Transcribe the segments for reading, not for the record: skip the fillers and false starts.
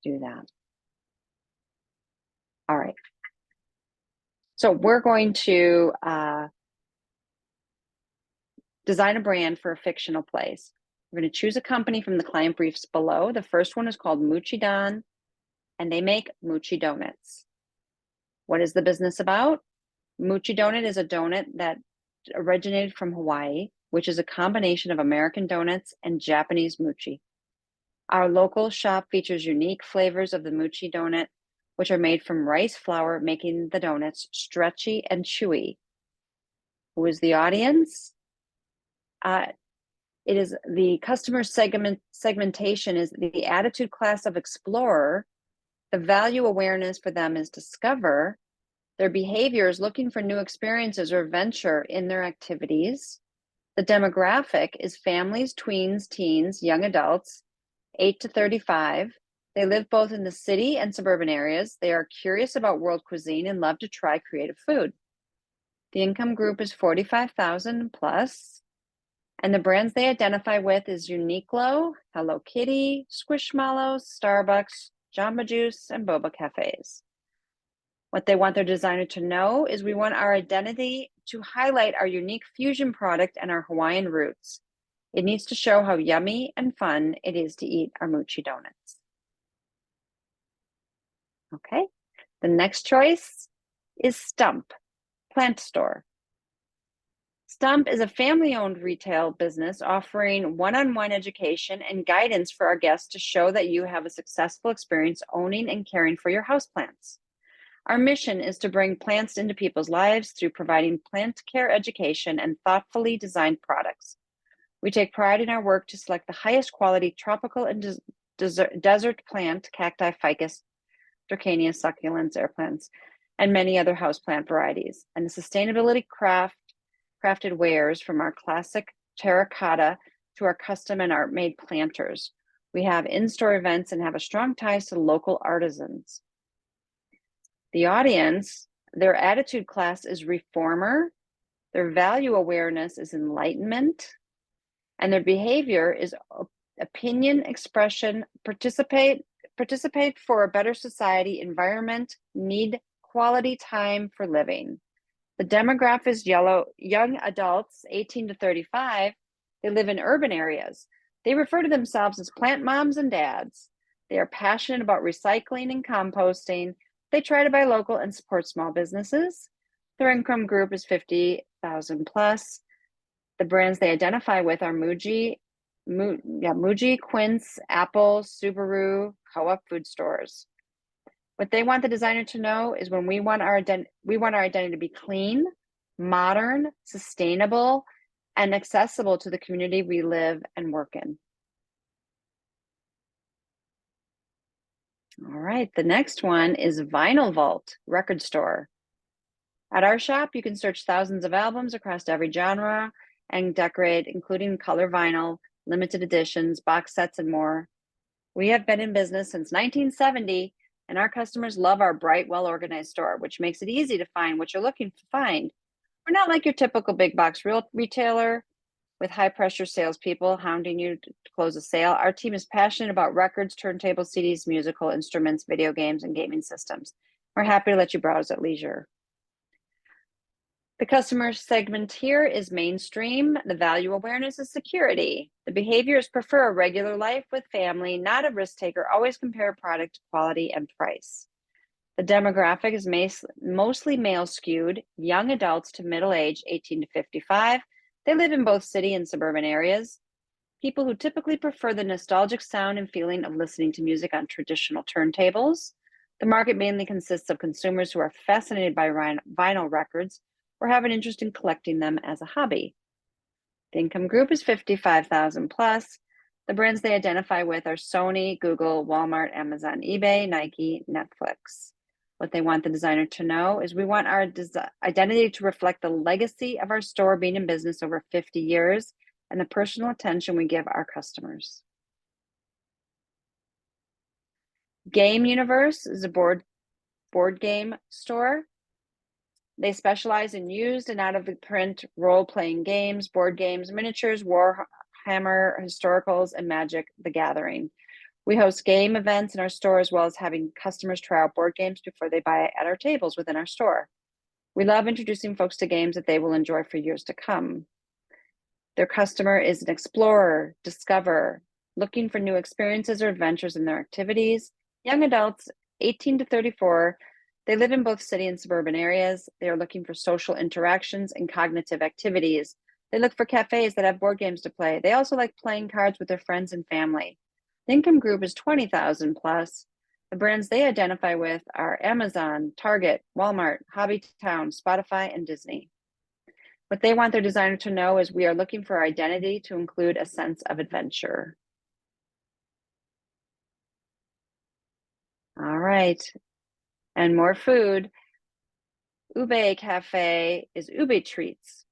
do that. All right. So we're going to design a brand for a fictional place. We're going to choose a company from the client briefs below. The first one is called Don, and they make mochi donuts. What is the business about? Mochi donut is a donut that originated from Hawaii, which is a combination of American donuts and Japanese mochi. Our local shop features unique flavors of the mochi donut, which are made from rice flour, making the donuts stretchy and chewy. Who is the audience? It is the customer segmentation is the attitude class of explorer. The value awareness for them is discover. Their behavior is looking for new experiences or venture in their activities. The demographic is families, tweens, teens, young adults, 8 to 35. They live both in the city and suburban areas. They are curious about world cuisine and love to try creative food. The income group is 45,000 plus. And the brands they identify with is Uniqlo, Hello Kitty, Squishmallows, Starbucks, Jamba Juice, and Boba Cafes. What they want their designer to know is we want our identity to highlight our unique fusion product and our Hawaiian roots. It needs to show how yummy and fun it is to eat our mochi donuts. Okay, the next choice is Stump, plant store. Stump is a family-owned retail business offering one-on-one education and guidance for our guests to show that you have a successful experience owning and caring for your houseplants. Our mission is to bring plants into people's lives through providing plant care education and thoughtfully designed products. We take pride in our work to select the highest quality tropical and desert plant, cacti, ficus, Dracaena, succulents, air plants, and many other houseplant varieties, and the sustainability crafted wares from our classic terracotta to our custom and art-made planters. We have in-store events and have a strong ties to local artisans. The audience, their attitude class is reformer, their value awareness is enlightenment, and their behavior is opinion expression, participate for a better society, environment, need quality time for living. The demographic is young adults, 18 to 35. They live in urban areas. They refer to themselves as plant moms and dads. They are passionate about recycling and composting. They try to buy local and support small businesses. Their income group is 50,000 plus. The brands they identify with are Muji, Quince, Apple, Subaru, Co-op food stores. What they want the designer to know is when we want our identity to be clean, modern, sustainable, and accessible to the community we live and work in. All right, the next one is Vinyl Vault record store. At our shop, you can search thousands of albums across every genre and decorate, including color vinyl, limited editions, box sets, and more. We have been in business since 1970, and our customers love our bright, well-organized store, which makes it easy to find what you're looking to find. We're not like your typical big box retailer with high-pressure salespeople hounding you to close a sale. Our team is passionate about records, turntables, CDs, musical instruments, video games, and gaming systems. We're happy to let you browse at leisure. The customer segment here is mainstream. The value awareness is security. The behaviors prefer a regular life with family, not a risk taker. Always compare product quality and price. The demographic is mostly male skewed, young adults to middle age, 18 to 55. They live in both city and suburban areas. People who typically prefer the nostalgic sound and feeling of listening to music on traditional turntables. The market mainly consists of consumers who are fascinated by vinyl records or have an interest in collecting them as a hobby. The income group is 55,000 plus. The brands they identify with are Sony, Google, Walmart, Amazon, eBay, Nike, Netflix. What they want the designer to know is we want our identity to reflect the legacy of our store being in business over 50 years and the personal attention we give our customers. Game Universe is a board game store. They specialize in used and out-of-print role-playing games, board games, miniatures, Warhammer, historicals, and Magic: The Gathering. We host game events in our store as well as having customers try out board games before they buy at our tables within our store. We love introducing folks to games that they will enjoy for years to come. Their customer is an explorer, discover, looking for new experiences or adventures in their activities. Young adults, 18 to 34, they live in both city and suburban areas. They are looking for social interactions and cognitive activities. They look for cafes that have board games to play. They also like playing cards with their friends and family. The income group is 20,000 plus. The brands they identify with are Amazon, Target, Walmart, Hobbytown, Spotify, and Disney. What they want their designer to know is we are looking for our identity to include a sense of adventure. All right. And more food. Ube Cafe is Ube Treats.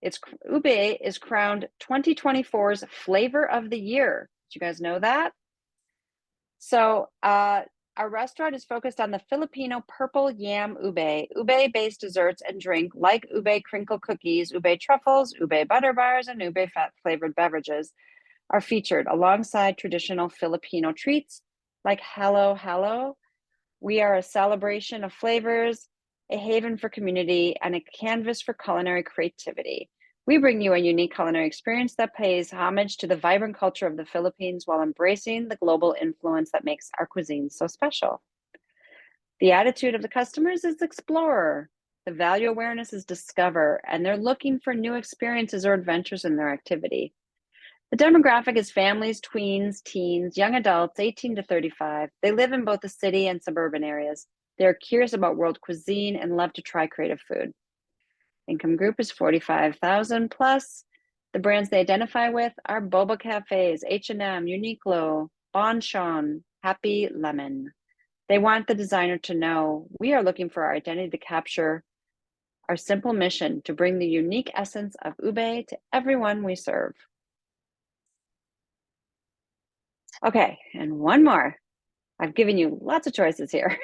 Ube is crowned 2024's Flavor of the Year. Did you guys know that? So our restaurant is focused on the Filipino purple yam ube, ube-based desserts and drink like ube crinkle cookies, ube truffles, ube butter bars, and ube fat-flavored beverages are featured alongside traditional Filipino treats like Hello Hello. We are a celebration of flavors, a haven for community, and a canvas for culinary creativity. We bring you a unique culinary experience that pays homage to the vibrant culture of the Philippines while embracing the global influence that makes our cuisine so special. The attitude of the customers is explorer. The value awareness is discover, and they're looking for new experiences or adventures in their activity. The demographic is families, tweens, teens, young adults, 18 to 35. They live in both the city and suburban areas. They're curious about world cuisine and love to try creative food. Income group is 45,000 plus. The brands they identify with are Boba Cafes, H&M, Uniqlo, Bonchon, Happy Lemon. They want the designer to know we are looking for our identity to capture our simple mission to bring the unique essence of ube to everyone we serve. Okay, and one more. I've given you lots of choices here.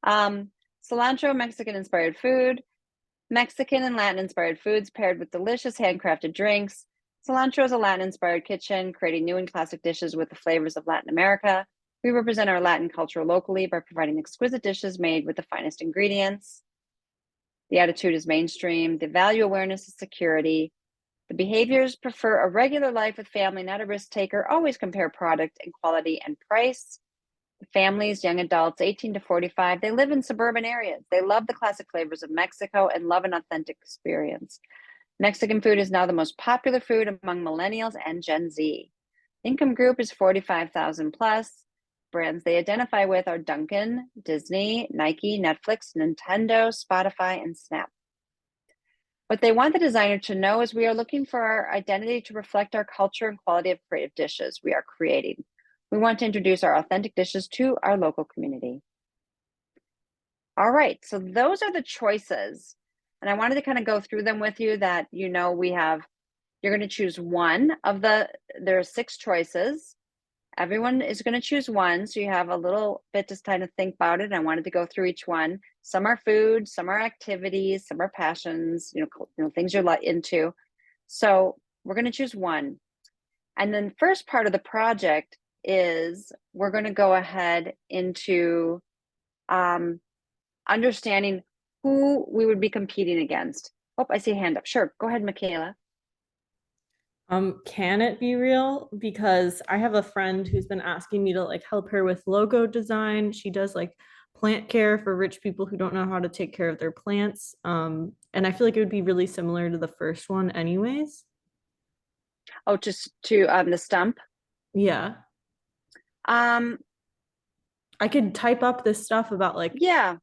Cilantro, Mexican-inspired food. Mexican and Latin-inspired foods paired with delicious handcrafted drinks. Cilantro is a Latin-inspired kitchen, creating new and classic dishes with the flavors of Latin America. We represent our Latin culture locally by providing exquisite dishes made with the finest ingredients. The attitude is mainstream. The value awareness is security. The behaviors prefer a regular life with family, not a risk taker. Always compare product and quality and price. The families, young adults, 18 to 45, they live in suburban areas. They love the classic flavors of Mexico and love an authentic experience. Mexican food is now the most popular food among millennials and Gen Z. Income group is 45,000 plus. Brands they identify with are Dunkin', Disney, Nike, Netflix, Nintendo, Spotify, and Snap. What they want the designer to know is we are looking for our identity to reflect our culture and quality of creative dishes we are creating. We want to introduce our authentic dishes to our local community. All right, so those are the choices. And I wanted to kind of go through them with you that you're going to choose one of there are 6 choices. Everyone is going to choose one, so you have a little bit to kind of think about it. I wanted to go through each one. Some are food, some are activities, some are passions, things you're into. So we're going to choose one. And then the first part of the project is we're going to go ahead into understanding who we would be competing against. Oh, I see a hand up. Sure, go ahead, Michaela. Can it be real? Because I have a friend who's been asking me to like help her with logo design. She does like plant care for rich people who don't know how to take care of their plants. And I feel like it would be really similar to the first one anyways. Oh, just to the stump. Yeah. Um, I could type up this stuff about like yeah,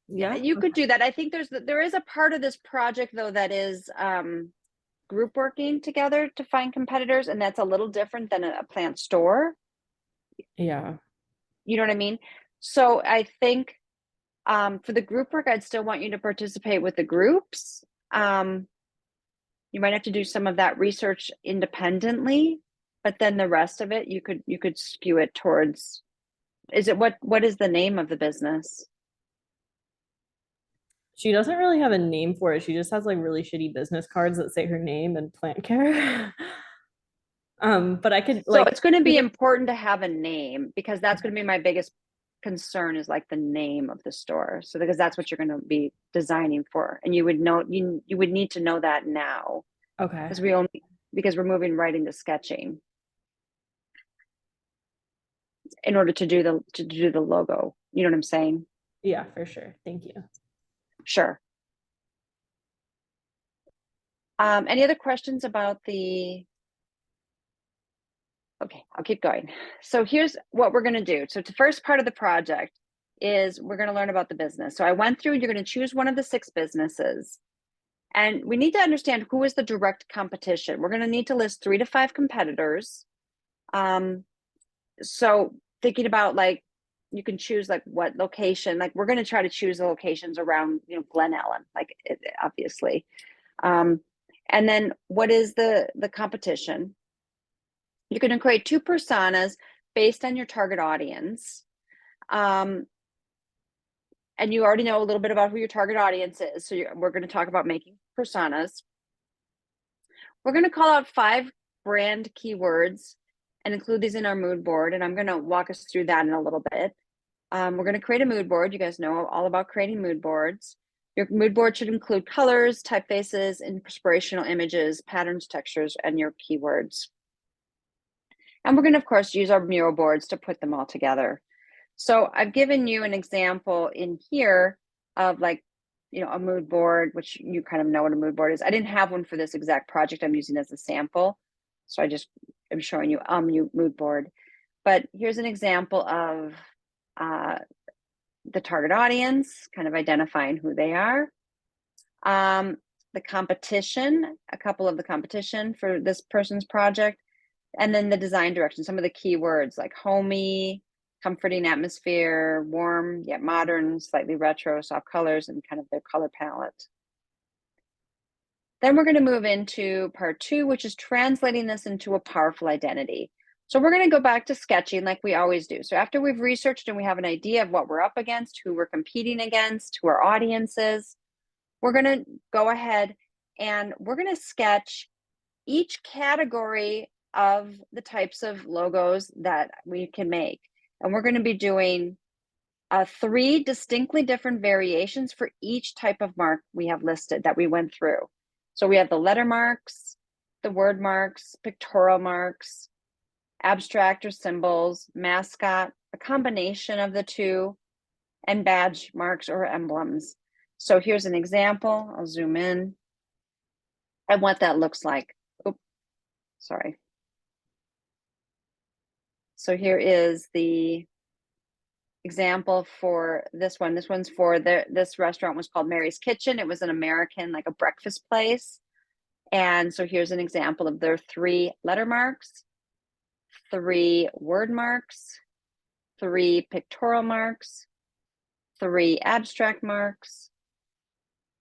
yeah. you could do that. I think there is a part of this project though that is group working together to find competitors, and that's a little different than a plant store. Yeah. You know what I mean? So I think for the group work, I'd still want you to participate with the groups. You might have to do some of that research independently, but then the rest of it you could skew it towards. What is the name of the business? She doesn't really have a name for it. She just has like really shitty business cards that say her name and plant care. But I could So like, it's going to be important to have a name, because that's going to be my biggest concern, is like the name of the store. So because that's what you're going to be designing for, and you would know, you would need to know that now, okay. because we're moving right into sketching in order to do the logo. You know what I'm saying? Yeah, for sure. Thank you. Sure. Any other questions about the? Okay, I'll keep going. So here's what we're going to do. So the first part of the project is we're going to learn about the business. So I went through, you're going to choose one of the 6 businesses. And we need to understand who is the direct competition. We're going to need to list 3 to 5 competitors. So thinking about, like, you can choose like what location, like we're going to try to choose the locations around, Glen Ellen, like obviously. And then what is the competition? You're going to create 2 personas based on your target audience. And you already know a little bit about who your target audience is. So we're going to talk about making personas. We're going to call out 5 brand keywords and include these in our mood board. And I'm going to walk us through that in a little bit. We're going to create a mood board. You guys know all about creating mood boards. Your mood board should include colors, typefaces, inspirational images, patterns, textures, and your keywords. And we're going to, of course, use our mural boards to put them all together. So I've given you an example in here of, like, a mood board, which you kind of know what a mood board is. I didn't have one for this exact project. I'm using it as a sample. So I just am showing you mood board. But here's an example of the target audience, kind of identifying who they are. The competition, a couple of the competition for this person's project. And then the design direction, some of the keywords like homey, comforting atmosphere, warm yet modern, slightly retro, soft colors, and kind of their color palette. Then we're going to move into part 2, which is translating this into a powerful identity. So we're going to go back to sketching like we always do. So after we've researched and we have an idea of what we're up against, who we're competing against, who our audience is, we're going to go ahead and we're going to sketch each category of the types of logos that we can make. And we're going to be doing 3 distinctly different variations for each type of mark we have listed that we went through. So we have the letter marks, the word marks, pictorial marks, abstract or symbols, mascot, a combination of the 2, and badge marks or emblems. So here's an example. I'll zoom in and what that looks like. Oops, sorry. So here is the example for this one. This one's for this restaurant was called Mary's Kitchen. It was an American, like a breakfast place. And so here's an example of their 3 letter marks, 3 word marks, 3 pictorial marks, 3 abstract marks,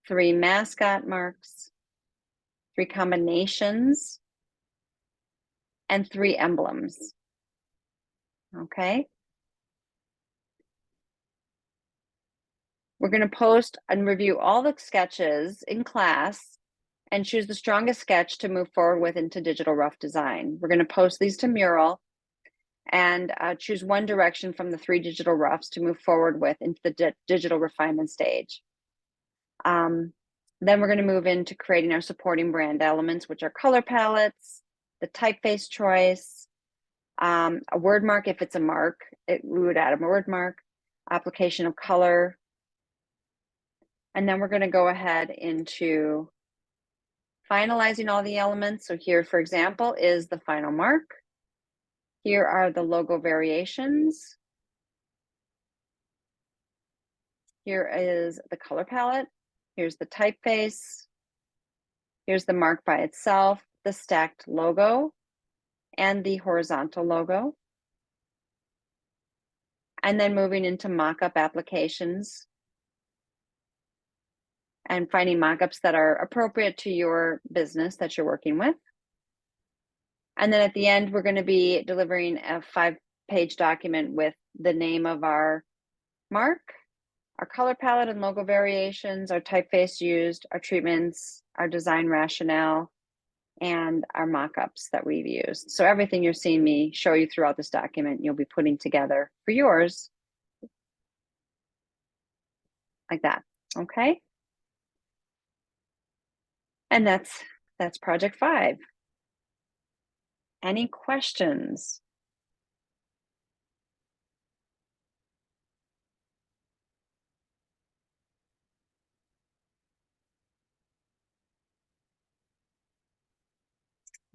3 mascot marks, 3 combinations, and 3 emblems. Okay. We're going to post and review all the sketches in class and choose the strongest sketch to move forward with into digital rough design. We're going to post these to Mural and choose one direction from the 3 digital roughs to move forward with into the digital refinement stage. Then we're going to move into creating our supporting brand elements, which are color palettes, the typeface choice, a word mark. If it's a mark, we would add a word mark, application of color. And then we're going to go ahead into finalizing all the elements. So here, for example, is the final mark. Here are the logo variations. Here is the color palette. Here's the typeface. Here's the mark by itself, the stacked logo, and the horizontal logo. And then moving into mock-up applications and finding mock-ups that are appropriate to your business that you're working with. And then at the end, we're going to be delivering a 5-page document with the name of our mark, our color palette and logo variations, our typeface used, our treatments, our design rationale, and our mock-ups that we've used. So everything you're seeing me show you throughout this document, you'll be putting together for yours like that, okay? And that's project 5. Any questions?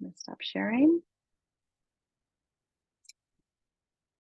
I'm gonna stop sharing.